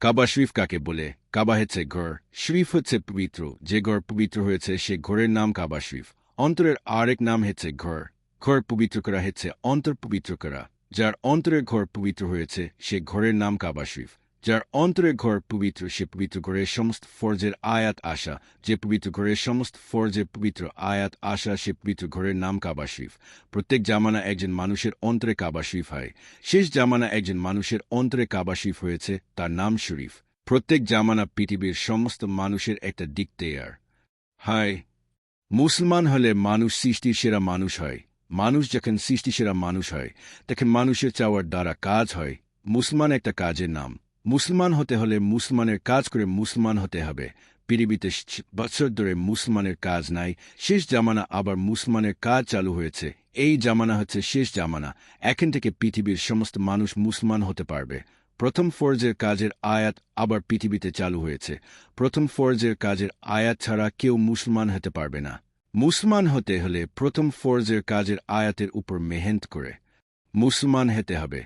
কাবা শরীফ কাকে বলে? কাবা হচ্ছে ঘর, শরীফ হচ্ছে পবিত্র। যে ঘর পবিত্র হয়েছে সে ঘরের নাম কাবা শরীফ। অন্তরের আরেক নাম হচ্ছে ঘর। ঘর পবিত্র করা হচ্ছে অন্তর পবিত্র করা। যার অন্তরের ঘর পবিত্র হয়েছে সে ঘরের নাম কাবা শরীফ। যার অন্তরের ঘর পবিত্র সে পবিত্র ঘরের সমস্ত ফরজের আয়াত আসা। যে পবিত্র ঘরের সমস্ত ফরজের পবিত্র আয়াত আসা সে পবিত্র ঘরের নাম কাবা শরীফ। প্রত্যেক জামানা একজন মানুষের অন্তরে কাবা শরীফ হয়। শেষ জামানা একজন মানুষের অন্তরে কাবা শরীফ হয়েছে, তার নাম শরীফ। প্রত্যেক জামানা পৃথিবীর সমস্ত মানুষের একটা দিকতেয়ার হয়। মুসলমান হলে মানুষ সৃষ্টির সেরা মানুষ হয়। মানুষ যখন সৃষ্টি সেরা মানুষ হয় তখন মানুষের চাওয়ার দ্বারা কাজ হয়। মুসলমান একটা কাজের নাম। মুসলমান হতে হলে মুসলমানের কাজ করে মুসলমান হতে হবে। পৃথিবীতে বছর ধরে মুসলমানের কাজ নাই। শেষ জামানা আবার মুসলমানের কাজ চালু হয়েছে। এই জামানা হচ্ছে শেষ জামানা। এখন থেকে পৃথিবীর সমস্ত মানুষ মুসলমান হতে পারবে। প্রথম ফরজের কাজের আয়াত আবার পৃথিবীতে চালু হয়েছে। প্রথম ফরজের কাজের আয়াত ছাড়া কেউ মুসলমান হতে পারবে না। মুসলমান হতে হলে প্রথম ফরজের কাজের আয়াতের উপর মেহনত করে মুসলমান হতে হবে।